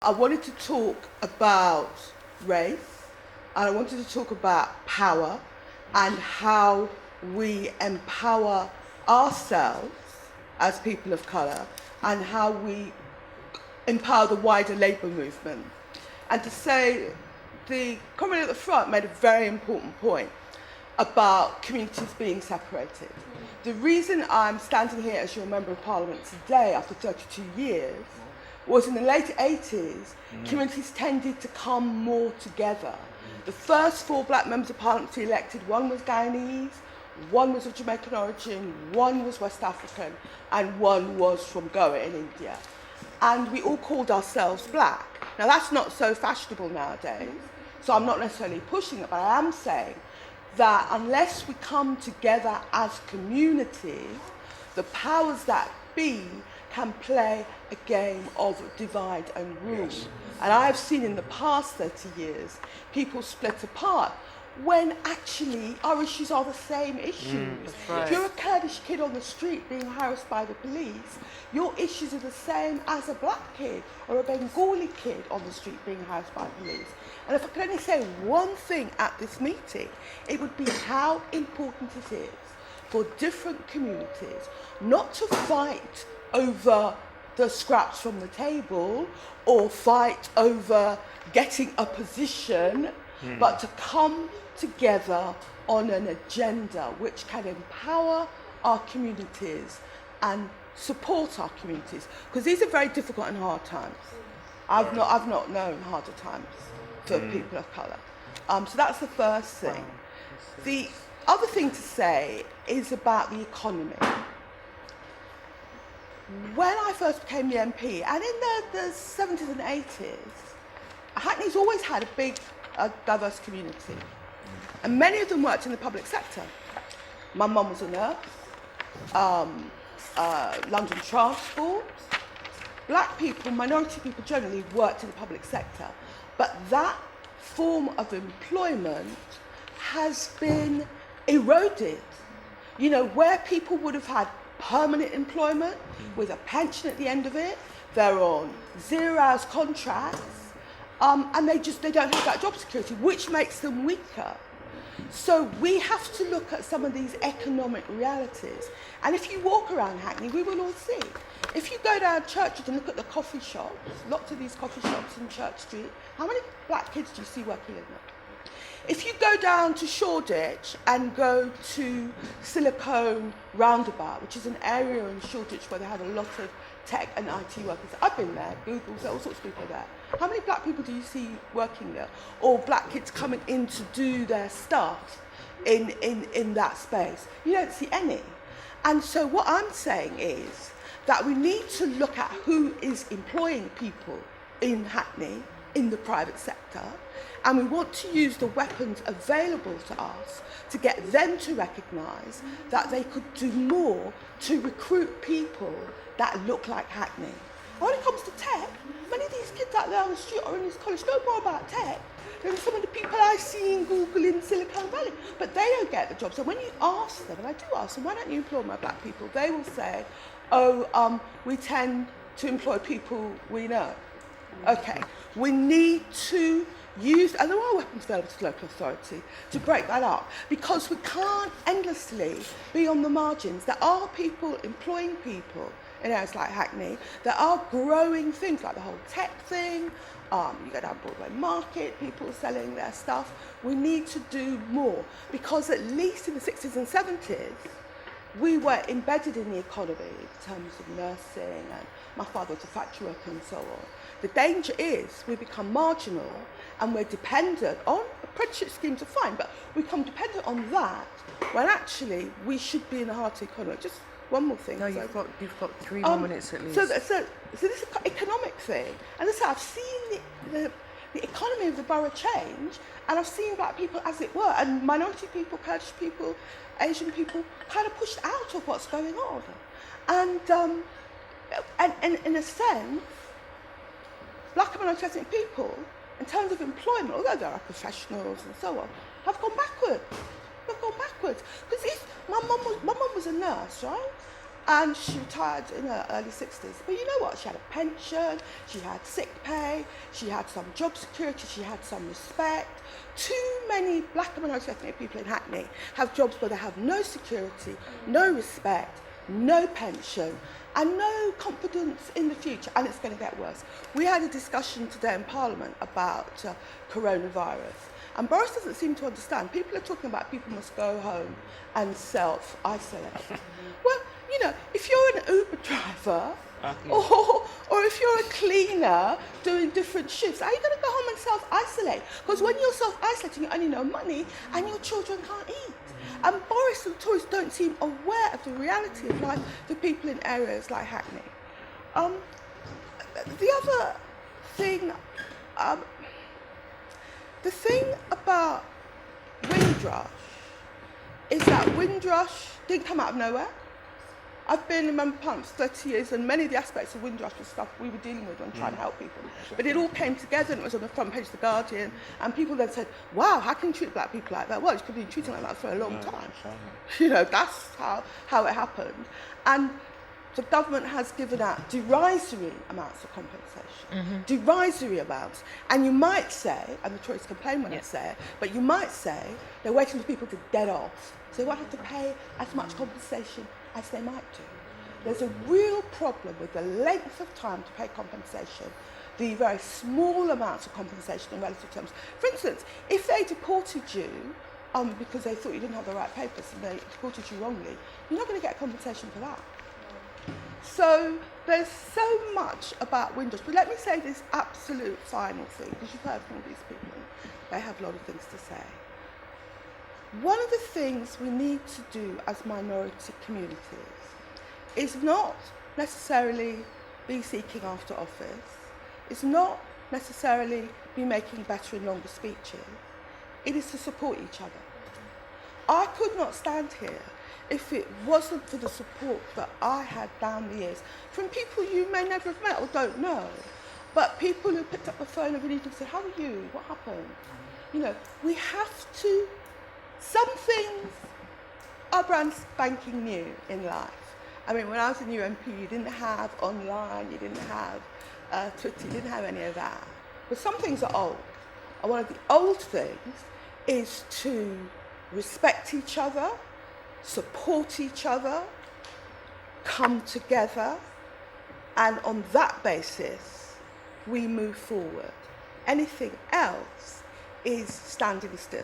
I wanted to talk about race, and I wanted to talk about power and how we empower ourselves as people of colour and how we empower the wider labour movement. And to say, the comrade at the front made a very important point about communities being separated. The reason I'm standing here as your Member of Parliament today after 32 years was in the late 80s, communities tended to come more together. The first 4 black members of parliament to be elected, one was Guyanese, one was of Jamaican origin, one was West African, and one was from Goa in India. And we all called ourselves black. Now that's not so fashionable nowadays, so I'm not necessarily pushing it, but I am saying that unless we come together as communities, the powers that be can play a game of divide and rule. Yes. And I have seen in the past 30 years people split apart when actually our issues are the same issues. Right. If you're a Kurdish kid on the street being harassed by the police, your issues are the same as a black kid or a Bengali kid on the street being harassed by police. And if I could only say one thing at this meeting, it would be how important it is for different communities not to fight over the scraps from the table or fight over getting a position, but to come together on an agenda which can empower our communities and support our communities, because these are very difficult and hard times. I've not known harder times for people of colour. So that's the first thing. The other thing to say is about the economy. When I first became the MP, and in the 70s and 80s, Hackney's always had a big, diverse community. And many of them worked in the public sector. My mum was a nurse, London Transport. Black people, minority people generally worked in the public sector. But that form of employment has been eroded. You know, where people would have had permanent employment with a pension at the end of it, they're on 0 hours contracts, and they don't have that job security, which makes them weaker. So we have to look at some of these economic realities. And if you walk around Hackney, we will all see. If you go down Church Street and look at the coffee shops, lots of these coffee shops in Church Street, how many black kids do you see working in them? If you go down to Shoreditch and go to Silicone Roundabout, which is an area in Shoreditch where they have a lot of tech and IT workers, I've been there, Google, so all sorts of people are there. How many black people do you see working there? Or black kids coming in to do their stuff in that space? You don't see any. And so what I'm saying is that we need to look at who is employing people in Hackney, in the private sector, and we want to use the weapons available to us to get them to recognise that they could do more to recruit people that look like Hackney. And when it comes to tech, many of these kids out there on the street or in this college know more about tech than some of the people I see in Google in Silicon Valley, but they don't get the job. So when you ask them, and I do ask them, why don't you employ my black people? They will say, we tend to employ people we know. Okay, we need to use, and there are weapons available to local authority to break that up, because we can't endlessly be on the margins. There are people employing people in areas like Hackney. There are growing things like the whole tech thing. You go down Broadway Market, people selling their stuff. We need to do more, because at least in the 60s and 70s, we were embedded in the economy in terms of nursing, and my father was a factory worker and so on. The danger is we become marginal and we're dependent on apprenticeship schemes are fine, but we become dependent on that when actually we should be in the heart of the economy. Just one more thing. No, you've got 3 more minutes at least. So this is an economic thing, and as I say, I've seen the economy of the borough change, and I've seen black people, as it were, and minority people, Kurdish people, Asian people, kind of pushed out of what's going on, and in a sense, black and minority ethnic people, in terms of employment, although there are professionals and so on, have gone backwards. Because if my mum was a nurse, right? And she retired in her early 60s. But you know what? She had a pension, she had sick pay, she had some job security, she had some respect. Too many black and minority ethnic people in Hackney have jobs where they have no security, no respect, no pension, and no confidence in the future, and it's going to get worse. We had a discussion today in Parliament about coronavirus, and Boris doesn't seem to understand. People are talking about people must go home and self-isolate. Well, you know, if you're an Uber driver, or if you're a cleaner doing different shifts, are you going to go home and self-isolate? Because when you're self-isolating, you only know money, and your children can't eat. And Boris and the Tories don't seem aware of the reality of life for people in areas like Hackney. The other thing, the thing about Windrush is that Windrush didn't come out of nowhere. I've been a member of Parliament for 30 years, and many of the aspects of Windrush was stuff we were dealing with and trying to help people. But it all came together, and it was on the front page of The Guardian, and people then said, wow, how can you treat black people like that? Well, you've been treating like that for a long time. You know, that's how it happened. And the government has given out derisory amounts of compensation, derisory amounts. And you might say, and the Tories complain when I say it, but you might say they're waiting for people to dead off, so they won't have to pay as much compensation as they might do. There's a real problem with the length of time to pay compensation, the very small amounts of compensation in relative terms. For instance, if they deported you because they thought you didn't have the right papers and they deported you wrongly, you're not going to get compensation for that. So there's so much about Windrush. But let me say this absolute final thing, because you've heard from all these people. They have a lot of things to say. One of the things we need to do as minority communities is not necessarily be seeking after office, it's not necessarily be making better and longer speeches, it is to support each other. I could not stand here if it wasn't for the support that I had down the years from people you may never have met or don't know, but people who picked up the phone every evening and said, how are you? What happened? You know, we have to. Some things are brand spanking new in life. I mean, when I was a new MP, you didn't have online, you didn't have Twitter, you didn't have any of that. But some things are old. And one of the old things is to respect each other, support each other, come together, and on that basis, we move forward. Anything else is standing still.